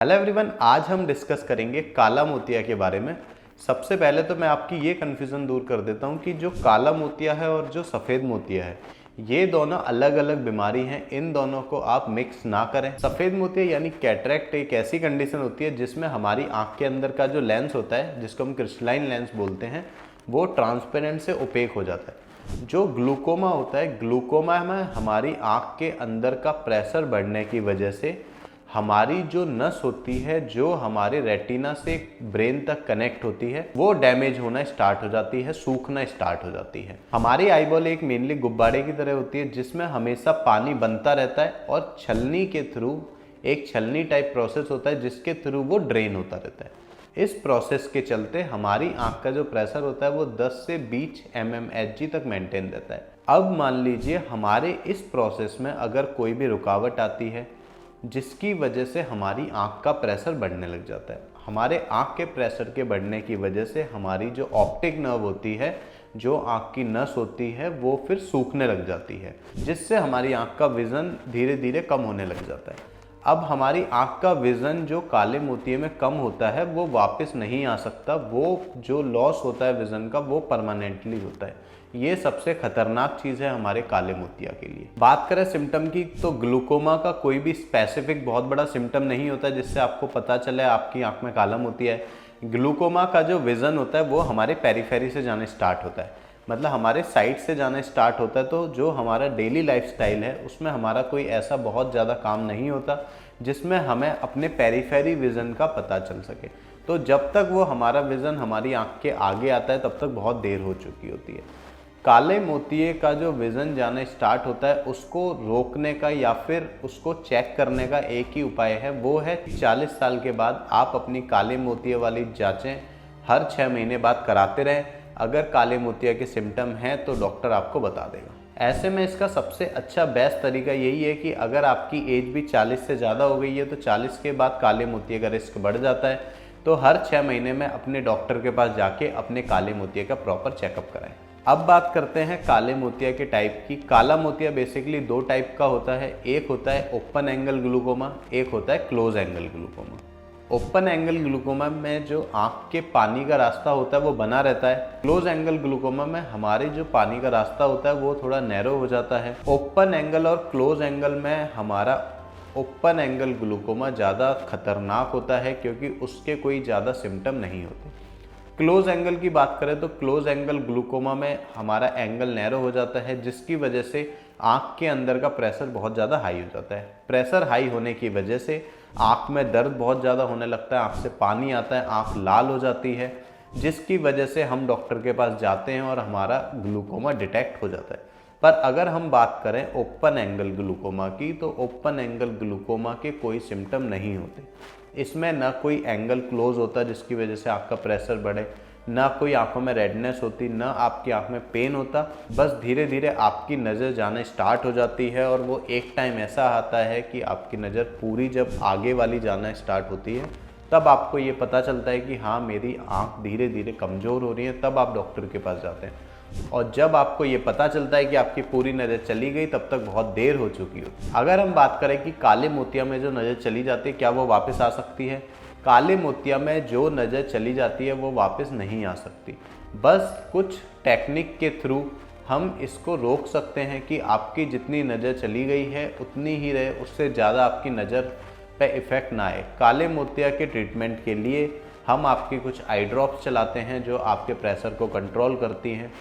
Hello everyone, आज हम discuss करेंगे काला मोतिया के बारे में। सबसे पहले तो मैं आपकी ये कन्फ्यूज़न दूर कर देता हूँ कि जो काला मोतिया है और जो सफ़ेद मोतिया है, ये दोनों अलग अलग बीमारी हैं। इन दोनों को आप मिक्स ना करें। सफ़ेद मोतिया यानी कैटरेक्ट एक ऐसी कंडीशन होती है जिसमें हमारी आँख के अंदर का जो लेंस होता है, जिसको हम क्रिस्टलाइन लेंस बोलते हैं, वो ट्रांसपेरेंट से ओपेक हो जाता है। जो ग्लूकोमा होता है, ग्लूकोमा में हमारी आँख के अंदर का प्रेशर बढ़ने की वजह से हमारी जो नस होती है, जो हमारे रेटिना से ब्रेन तक कनेक्ट होती है, वो डैमेज होना स्टार्ट हो जाती है, सूखना स्टार्ट हो जाती है। हमारी आईबॉल एक मेनली गुब्बारे की तरह होती है जिसमें हमेशा पानी बनता रहता है और छलनी के थ्रू एक छलनी टाइप प्रोसेस होता है जिसके थ्रू वो ड्रेन होता रहता है। इस प्रोसेस के चलते हमारी आंख का जो प्रेशर होता है वो 10 से 20 mmHg तक मेंटेन रहता है। अब मान लीजिए हमारे इस प्रोसेस में अगर कोई भी रुकावट आती है जिसकी वजह से हमारी आंख का प्रेशर बढ़ने लग जाता है। हमारे आंख के प्रेशर के बढ़ने की वजह से हमारी जो ऑप्टिक नर्व होती है, जो आंख की नस होती है, वो फिर सूखने लग जाती है, जिससे हमारी आंख का विज़न धीरे धीरे कम होने लग जाता है। अब हमारी आंख का विज़न जो काले मोतिये में कम होता है वो वापस नहीं आ सकता। वो जो लॉस होता है विज़न का, वो परमानेंटली होता है। ये सबसे खतरनाक चीज़ है हमारे काले मोतिया के लिए। बात करें सिम्टम की, तो ग्लूकोमा का कोई भी स्पेसिफिक बहुत बड़ा सिम्टम नहीं होता जिससे आपको पता चले आपकी आंख में काला मोतिया है। ग्लूकोमा का जो विज़न होता है वो हमारे पेरिफेरी से जाना स्टार्ट होता है, मतलब हमारे साइड से जाना स्टार्ट होता है। तो जो हमारा डेली लाइफस्टाइल है उसमें हमारा कोई ऐसा बहुत ज़्यादा काम नहीं होता जिसमें हमें अपने पेरिफेरी विज़न का पता चल सके। तो जब तक वो हमारा विज़न हमारी आंख के आगे आता है तब तक बहुत देर हो चुकी होती है। काले मोतिये का जो विज़न जाना स्टार्ट होता है उसको रोकने का या फिर उसको चेक करने का एक ही उपाय है, वो है 40 साल के बाद आप अपनी काले मोतिये वाली जांचें हर 6 महीने बाद कराते रहें। अगर काले मोतिया के सिम्टम हैं तो डॉक्टर आपको बता देगा। ऐसे में इसका सबसे अच्छा बेस्ट तरीका यही है कि अगर आपकी एज भी 40 से ज़्यादा हो गई है तो 40 के बाद काले मोतिये का रिस्क बढ़ जाता है। तो हर 6 महीने में अपने डॉक्टर के पास जाके अपने काले मोतिये का प्रॉपर चेकअप कराएं। अब बात करते हैं काले मोतिया के टाइप की। काला मोतिया बेसिकली 2 टाइप का होता है। एक होता है ओपन एंगल ग्लूकोमा, एक होता है close angle glaucoma. Open angle glaucoma में जो आंख के पानी का रास्ता होता है वो बना रहता है। क्लोज एंगल ग्लूकोमा में हमारे जो पानी का रास्ता होता है वो थोड़ा नैरो हो जाता है। ओपन एंगल और क्लोज एंगल में हमारा ओपन एंगल ग्लूकोमा ज़्यादा खतरनाक होता है क्योंकि उसके कोई ज़्यादा सिम्टम नहीं होते। क्लोज एंगल की बात करें तो क्लोज एंगल ग्लूकोमा में हमारा एंगल नैरो हो जाता है जिसकी वजह से आँख के अंदर का प्रेशर बहुत ज़्यादा हाई हो जाता है। प्रेशर हाई होने की वजह से आँख में दर्द बहुत ज़्यादा होने लगता है, आँख से पानी आता है, आँख लाल हो जाती है, जिसकी वजह से हम डॉक्टर के पास जाते हैं और हमारा ग्लूकोमा डिटेक्ट हो जाता है। पर अगर हम बात करें ओपन एंगल ग्लूकोमा की, तो ओपन एंगल ग्लूकोमा के कोई सिम्टम नहीं होते। इसमें ना कोई एंगल क्लोज होता जिसकी वजह से आँख का प्रेशर बढ़े, ना कोई आंखों में रेडनेस होती, ना आपकी आंख में पेन होता। बस धीरे धीरे आपकी नज़र जाना स्टार्ट हो जाती है और वो एक टाइम ऐसा आता है कि आपकी नज़र पूरी जब आगे वाली जाना स्टार्ट होती है तब आपको ये पता चलता है कि हाँ, मेरी आंख धीरे धीरे कमज़ोर हो रही है। तब आप डॉक्टर के पास जाते हैं और जब आपको ये पता चलता है कि आपकी पूरी नज़र चली गई तब तक बहुत देर हो चुकी होती है। अगर हम बात करें कि काले मोतिया में जो नज़र चली जाती है क्या वो वापस आ सकती है? काले मोतिया में जो नज़र चली जाती है वो वापस नहीं आ सकती। बस कुछ टेक्निक के थ्रू हम इसको रोक सकते हैं कि आपकी जितनी नज़र चली गई है उतनी ही रहे, उससे ज़्यादा आपकी नज़र पे इफ़ेक्ट ना आए। काले मोतिया के ट्रीटमेंट के लिए हम आपके कुछ आई ड्रॉप्स चलाते हैं जो आपके प्रेशर को कंट्रोल करती हैं।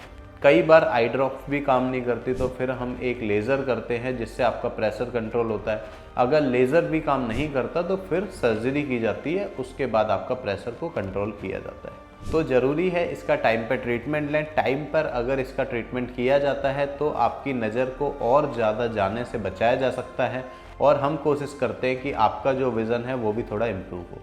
कई बार आई ड्रॉप्स भी काम नहीं करती तो फिर हम एक लेज़र करते हैं जिससे आपका प्रेशर कंट्रोल होता है। अगर लेज़र भी काम नहीं करता तो फिर सर्जरी की जाती है, उसके बाद आपका प्रेशर को कंट्रोल किया जाता है। तो ज़रूरी है इसका टाइम पर ट्रीटमेंट लें। टाइम पर अगर इसका ट्रीटमेंट किया जाता है तो आपकी नज़र को और ज़्यादा जाने से बचाया जा सकता है और हम कोशिश करते हैं कि आपका जो विज़न है वो भी थोड़ा इम्प्रूव हो।